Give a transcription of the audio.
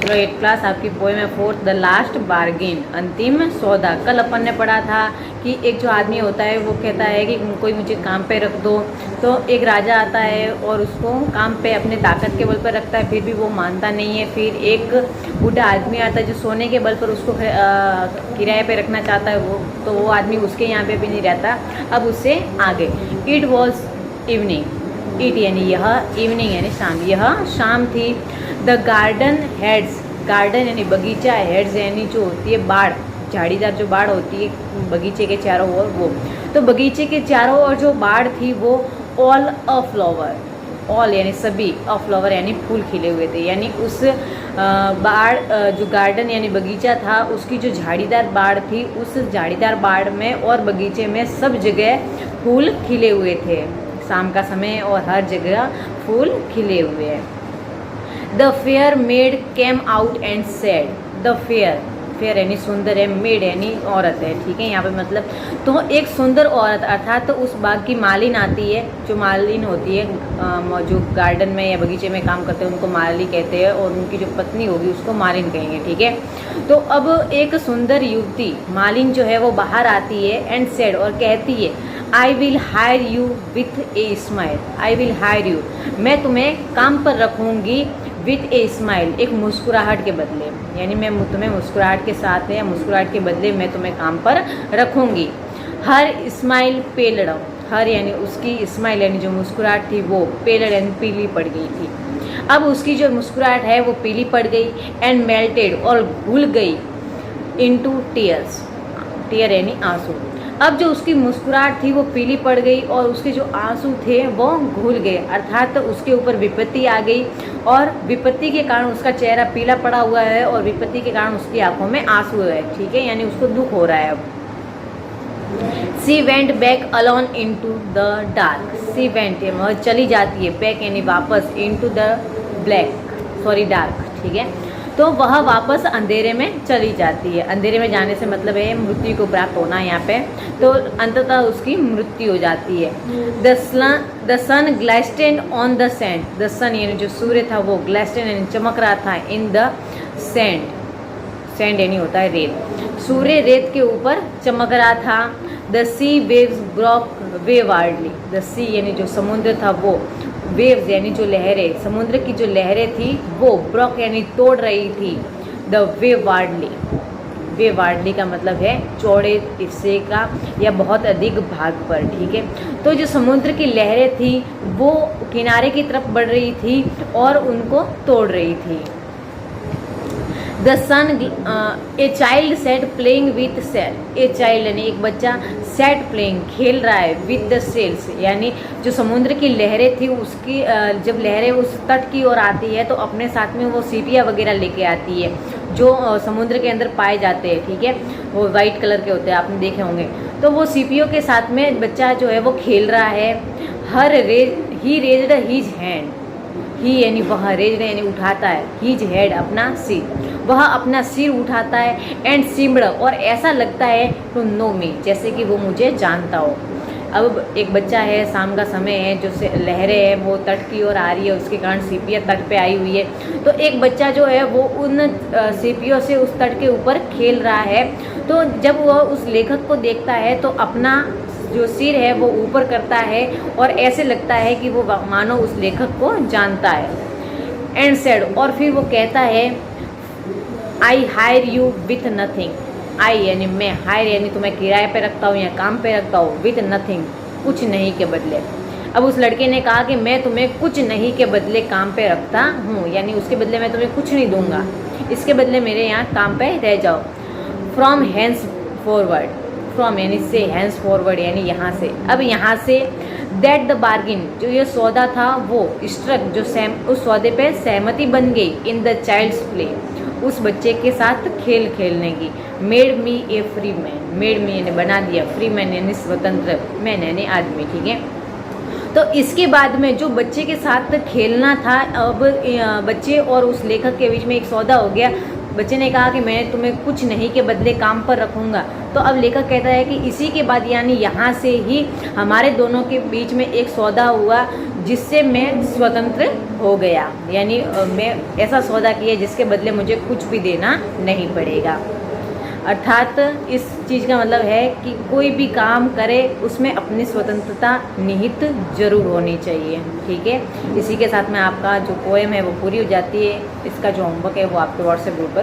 तो 8th class आपकी poem है फोर्थ, द लास्ट बार्गेन, अंतिम सौदा। कल अपन ने पढ़ा था कि एक जो आदमी होता है वो कहता है कि कोई मुझे काम पे रख दो, तो एक राजा आता है और उसको काम पे अपने ताकत के बल पर रखता है, फिर भी वो मानता नहीं है। फिर एक बूढ़ा आदमी आता है जो सोने के बल पर उसको किराए पे रखना चाहता है, तो वो आदमी उसके यहाँ पे भी नहीं रहता। अब उससे आगे, इट वॉज इवनिंग, इट यानी यह, इवनिंग यानी शाम, यह शाम थी। द गार्डन हेड्स, गार्डन यानी बगीचा, हेड्स यानी जो होती है बाड़, झाड़ीदार जो बाड़ होती है बगीचे के चारों ओर, वो तो बगीचे के चारों ओर जो बाड़ थी वो ऑल अ फ्लावर, ऑल यानी सभी, अ फ्लावर यानी फूल खिले हुए थे। यानी उस बाड़, जो गार्डन यानी बगीचा था उसकी जो झाड़ीदार बाड़ थी, उस झाड़ीदार बाड़ में और बगीचे में सब जगह फूल खिले हुए थे। शाम का समय और हर जगह फूल खिले हुए हैं। The fair made came out and said, the fair, fair यानी सुंदर है, मेड यानी औरत है, ठीक है। यहाँ पे मतलब तो एक सुंदर औरत अर्थात तो उस बाग की मालिन आती है, जो मालिन होती है जो गार्डन में या बगीचे में काम करते हैं उनको माली कहते हैं, और उनकी जो पत्नी होगी उसको मालिन कहेंगे, ठीक है। तो अब एक सुंदर युवती मालिन जो है वो बाहर आती है एंड सेड, और कहती है I will hire you with a smile, I will hire you, मैं तुम्हें काम पर रखूँगी विथ ए स्माइल, एक मुस्कुराहट के बदले, यानी मैं तुम्हें मुस्कुराहट के साथ या मुस्कुराहट के बदले मैं तुम्हें काम पर रखूँगी। हर स्माइल पेलड, हर यानी उसकी स्माइल यानी जो मुस्कुराहट थी वो पेलड यानी पीली पड़ गई थी। अब उसकी जो मुस्कुराहट है वो पीली पड़ गई, एंड मेल्टेड और घुल गई, इनटू टीयर्स, टीयर यानी आंसू। अब जो उसकी मुस्कुराहट थी वो पीली पड़ गई और उसके जो आंसू थे वो घुल गए, अर्थात उसके ऊपर विपत्ति आ गई, और विपत्ति के कारण उसका चेहरा पीला पड़ा हुआ है और विपत्ति के कारण उसकी आंखों में आंसू है, ठीक है, यानी उसको दुख हो रहा है। अब she went back alone into the dark, she went वह चली जाती है, बैक यानी वापस, इनटू द डार्क, ठीक है। तो वह वापस अंधेरे में चली जाती है। अंधेरे में जाने से मतलब है मृत्यु को प्राप्त होना यहाँ पे, तो अंततः उसकी मृत्यु हो जाती है। The sun glistened on the sand, the sun यानी जो सूर्य था वो ग्लिस्टेंड यानी चमक रहा था, इन द सैंड, सैंड यानी होता है रेत, सूर्य रेत के ऊपर चमक रहा था। The sea waves broke waywardly, the sea यानी जो समुद्र था वो, वेव्स यानी जो लहरें, समुद्र की जो लहरें थी वो ब्रोक यानी तोड़ रही थी, द वेवार्डली, वेवार्डली का मतलब है चौड़े हिस्से का या बहुत अधिक भाग पर, ठीक है। तो जो समुद्र की लहरें थी वो किनारे की तरफ बढ़ रही थी और उनको तोड़ रही थी। The sun, a child set playing with sail, a child यानी एक बच्चा, सेट प्लेइंग खेल रहा है, विथ द सेल्स यानी जो समुद्र की लहरें थी उसकी, जब लहरें उस तट की ओर आती है तो अपने साथ में वो सीपियाँ वगैरह लेके आती है जो समुद्र के अंदर पाए जाते हैं, ठीक है, वो वाइट कलर के होते हैं, आपने देखे होंगे। तो वो सीपियों के साथ में बच्चा जो है वो खेल रहा है। हर ही रेज्ड हिज हैंड, ही यानी वह, रेज्ड यानी उठाता है, हिज हेड अपना सिर, वह अपना सिर उठाता है, एंड सिम्ड और ऐसा लगता है टू नो मी, जैसे कि वो मुझे जानता हो। अब एक बच्चा है, शाम का समय है, जो लहरें हैं वो तट की ओर आ रही है, उसके कारण सीपियाँ तट पे आई हुई है। तो एक बच्चा जो है वो उन सीपियों से उस तट के ऊपर खेल रहा है। तो जब वह उस लेखक को देखता है तो अपना जो सिर है वो ऊपर करता है और ऐसे लगता है कि वो मानो उस लेखक को जानता है। एंड सेड, और फिर वो कहता है I hire you with nothing, I यानी मैं, हायर यानी तुम्हें किराए पे रखता हूँ या काम पे रखता हूँ, विथ नथिंग कुछ नहीं के बदले। अब उस लड़के ने कहा कि मैं तुम्हें कुछ नहीं के बदले काम पे रखता हूँ, यानी उसके बदले मैं तुम्हें कुछ नहीं दूंगा, इसके बदले मेरे यहाँ काम पे रह जाओ। फ्रॉम हैंड्स फॉरवर्ड, फ्रॉम यानी से, हैंड्स फॉरवर्ड यानी यहाँ से। अब यहाँ से दैट द बार्गिन, जो ये सौदा था वो स्ट्रक, जो उस सौदे पे सहमति बन गई, इन द चाइल्ड्स प्ले, उस बच्चे के साथ खेल खेलने की। मेड मी ए फ्री मैन, मेड मी यानी बना दिया, फ्री मैन यानी स्वतंत्र, मैन यानी आदमी, ठीक है। तो इसके बाद में जो बच्चे के साथ खेलना था, अब बच्चे और उस लेखक के बीच में एक सौदा हो गया। बच्चे ने कहा कि मैं तुम्हें कुछ नहीं के बदले काम पर रखूँगा। तो अब लेखक कहता है कि इसी के बाद यानी यहाँ से ही हमारे दोनों के बीच में एक सौदा हुआ, जिससे मैं स्वतंत्र हो गया, यानी मैं ऐसा सौदा किया जिसके बदले मुझे कुछ भी देना नहीं पड़ेगा। अर्थात इस चीज़ का मतलब है कि कोई भी काम करे उसमें अपनी स्वतंत्रता निहित जरूर होनी चाहिए। ठीक है, इसी के साथ में आपका जो पोएम है वो पूरी हो जाती है। इसका जो होमवर्क है वो आपके व्हाट्सएप ग्रुप पर